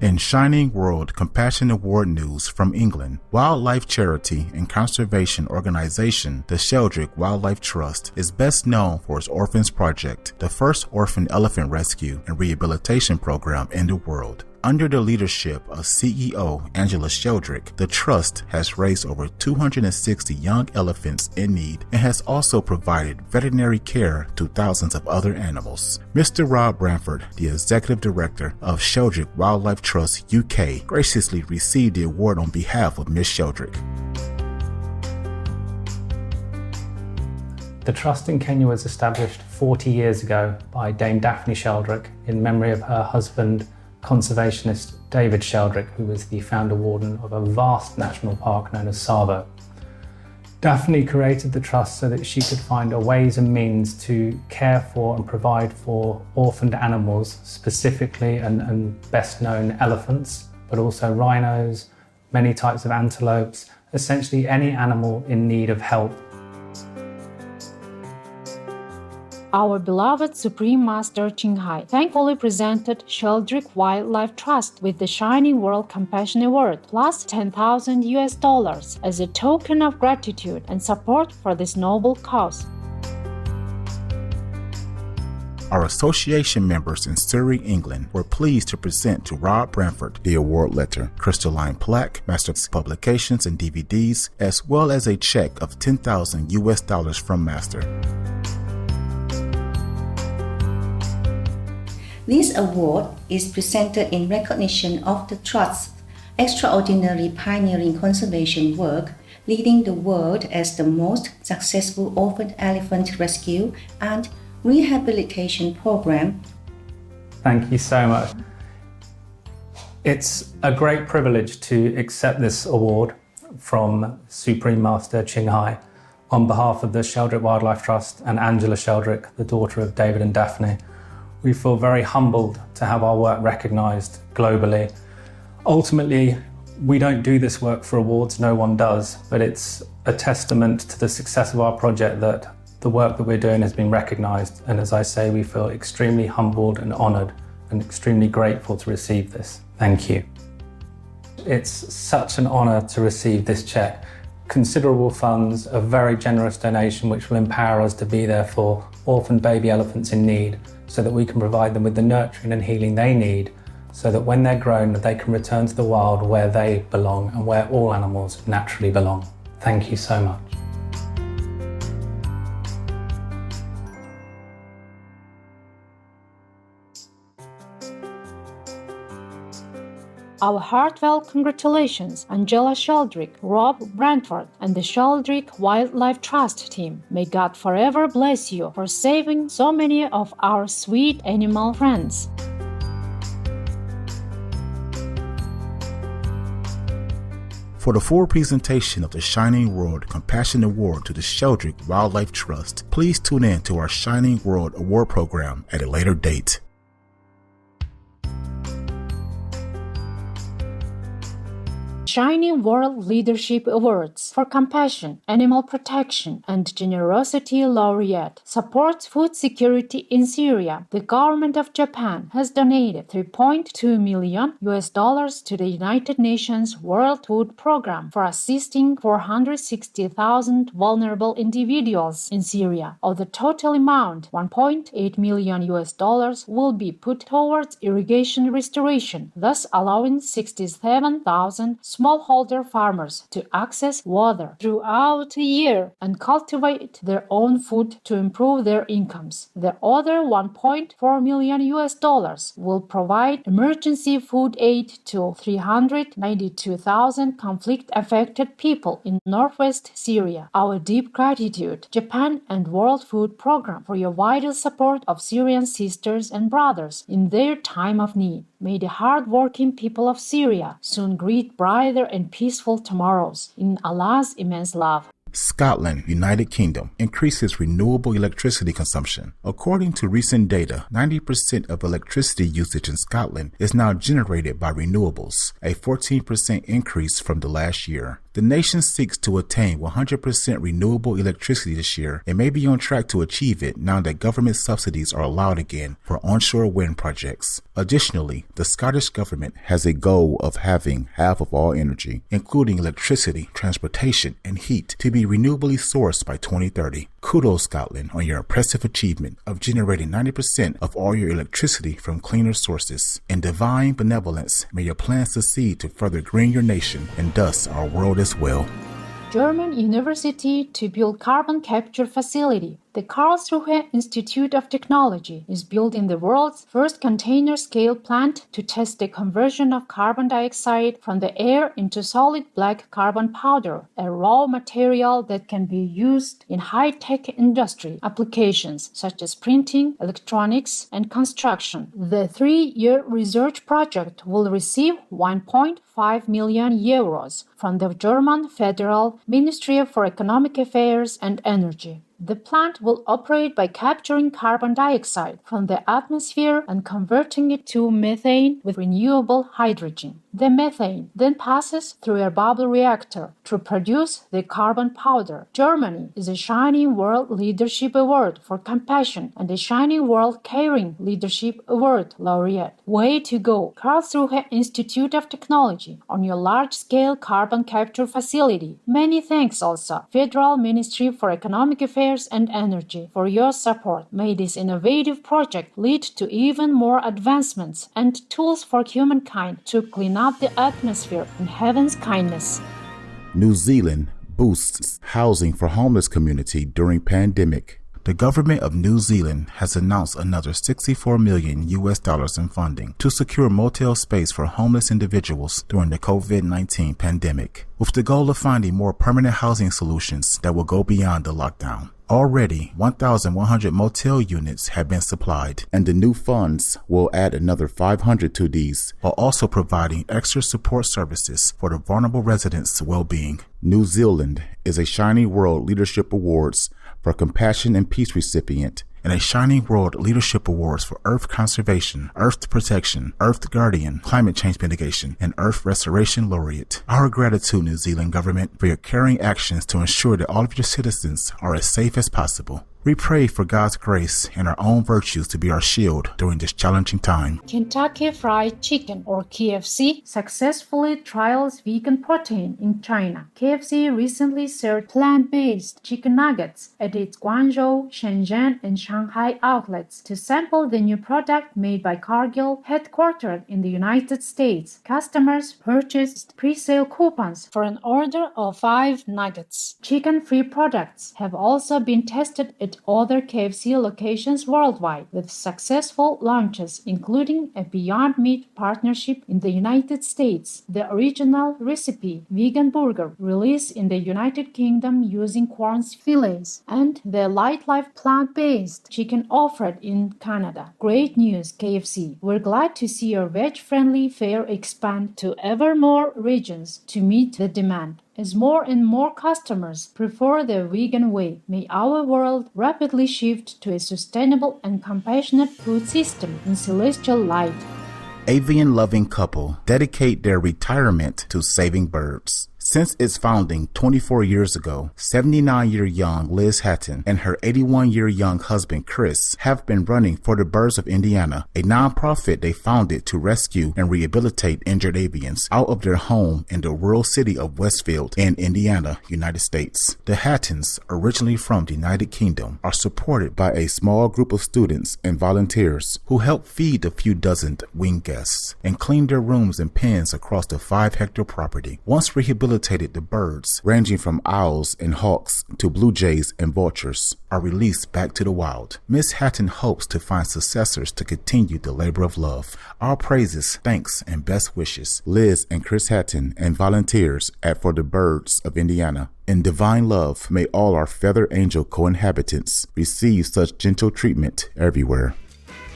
In Shining World Compassion Award news from England, wildlife charity and conservation organization the Sheldrick Wildlife Trust is best known for its Orphans Project, the first orphan elephant rescue and rehabilitation program in the world. Under the leadership of CEO Angela Sheldrick, the trust has raised over 260 young elephants in need and has also provided veterinary care to thousands of other animals. Mr. Rob Branford, the executive director of Sheldrick Wildlife Trust UK, graciously received the award on behalf of Ms. Sheldrick. The trust in Kenya was established 40 years ago by Dame Daphne Sheldrick in memory of her husband, conservationist David Sheldrick, who was the founder warden of a vast national park known as Tsavo. Daphne created the trust so that she could find ways and means to care for and provide for orphaned animals, specifically and best known elephants, but also rhinos, many types of antelopes, essentially any animal in need of help. Our beloved Supreme Master Ching thankfully presented Sheldrick Wildlife Trust with the Shining World Compassion Award plus $10,000 as a token of gratitude and support for this noble cause. Our association members in Surrey, England were pleased to present to Rob Branford the award letter, crystalline plaque, master publications and DVDs, as well as a check of $10,000 from Master. This award is presented in recognition of the Trust's extraordinary pioneering conservation work, leading the world as the most successful orphan elephant rescue and rehabilitation program. Thank you so much. It's a great privilege to accept this award from Supreme Master Ching on behalf of the Sheldrick Wildlife Trust and Angela Sheldrick, the daughter of David and Daphne. We feel very humbled to have our work recognised globally. Ultimately, we don't do this work for awards, no one does, but it's a testament to the success of our project that the work that we're doing has been recognised. And as I say, we feel extremely humbled and honoured and extremely grateful to receive this. Thank you. It's such an honour to receive this cheque. Considerable funds, a very generous donation which will empower us to be there for orphan baby elephants in need, so that we can provide them with the nurturing and healing they need, so that when they're grown, they can return to the wild where they belong and where all animals naturally belong. Thank you so much. Our heartfelt congratulations, Angela Sheldrick, Rob Branford, and the Sheldrick Wildlife Trust team. May God forever bless you for saving so many of our sweet animal friends. For the full presentation of the Shining World Compassion Award to the Sheldrick Wildlife Trust, please tune in to our Shining World Award program at a later date. Shining World Leadership Awards for Compassion, Animal Protection, and Generosity Laureate supports food security in Syria. The government of Japan has donated $3.2 million to the United Nations World Food Program for assisting 460,000 vulnerable individuals in Syria. Of the total amount, $1.8 million will be put towards irrigation restoration, thus allowing 67,000 smallholder farmers to access water throughout the year and cultivate their own food to improve their incomes. The other $1.4 million will provide emergency food aid to 392,000 conflict-affected people in northwest Syria. Our deep gratitude, Japan and World Food Program, for your vital support of Syrian sisters and brothers in their time of need. May the hard-working people of Syria soon greet brighter and peaceful tomorrows in Allah's immense love. Scotland, United Kingdom, increases renewable electricity consumption. According to recent data, 90% of electricity usage in Scotland is now generated by renewables, a 14% increase from the last year. The nation seeks to attain 100% renewable electricity this year and may be on track to achieve it now that government subsidies are allowed again for onshore wind projects. Additionally, the Scottish government has a goal of having half of all energy, including electricity, transportation, and heat, to be renewably sourced by 2030. Kudos, Scotland, on your impressive achievement of generating 90% of all your electricity from cleaner sources. In divine benevolence, may your plans succeed to further green your nation and thus our world as well. German university to build carbon capture facility. The Karlsruhe Institute of Technology is building the world's first container-scale plant to test the conversion of carbon dioxide from the air into solid black carbon powder, a raw material that can be used in high-tech industry applications such as printing, electronics, and construction. The 3-year research project will receive 1.5 million euros from the German Federal Ministry for Economic Affairs and Energy. The plant will operate by capturing carbon dioxide from the atmosphere and converting it to methane with renewable hydrogen. The methane then passes through a bubble reactor to produce the carbon powder. Germany is a Shining World Leadership Award for Compassion and a Shining World Caring Leadership Award laureate. Way to go, Karlsruhe Institute of Technology, on your large-scale carbon capture facility. Many thanks also, Federal Ministry for Economic Affairs and Energy, for your support. May this innovative project lead to even more advancements and tools for humankind to clean up the atmosphere in heaven's kindness. New Zealand boosts housing for homeless community during pandemic. The government of New Zealand has announced another $64 million in funding to secure motel space for homeless individuals during the COVID-19 pandemic, with the goal of finding more permanent housing solutions that will go beyond the lockdown. Already, 1,100 motel units have been supplied, and the new funds will add another 500 to these, while also providing extra support services for the vulnerable residents' well-being. New Zealand is a Shining World Leadership Awards for Compassion and Peace recipient, and a Shining World Leadership Awards for Earth Conservation, Earth Protection, Earth Guardian, Climate Change Mitigation, and Earth Restoration Laureate. Our gratitude, New Zealand government, for your caring actions to ensure that all of your citizens are as safe as possible. We pray for God's grace and our own virtues to be our shield during this challenging time. Kentucky Fried Chicken, or KFC, successfully trials vegan protein in China. KFC recently served plant-based chicken nuggets at its Guangzhou, Shenzhen, and Shanghai outlets to sample the new product made by Cargill, headquartered in the United States. Customers purchased pre-sale coupons for an order of 5 nuggets. Chicken-free products have also been tested at other KFC locations worldwide, with successful launches including a Beyond Meat partnership in the United States, the original recipe vegan burger released in the United Kingdom using corn fillets, and the Light Life plant-based chicken offered in Canada. Great news, KFC! We're glad to see your veg-friendly fare expand to ever more regions to meet the demand. As more and more customers prefer the vegan way, may our world rapidly shift to a sustainable and compassionate food system in celestial light. Avian-loving couple dedicate their retirement to saving birds. Since its founding 24 years ago, 79-year-young Liz Hatton and her 81-year-young husband Chris have been running For the Birds of Indiana, a nonprofit they founded to rescue and rehabilitate injured avians out of their home in the rural city of Westfield in Indiana, United States. The Hattons, originally from the United Kingdom, are supported by a small group of students and volunteers who help feed a few dozen winged guests and clean their rooms and pens across the 5-hectare property. Once rehabilitated, the birds, ranging from owls and hawks to blue jays and vultures, are released back to the wild. Miss Hatton hopes to find successors to continue the labor of love. Our praises, thanks, and best wishes, Liz and Chris Hatton and volunteers at For the Birds of Indiana. In divine love, may all our feather angel co-inhabitants receive such gentle treatment everywhere.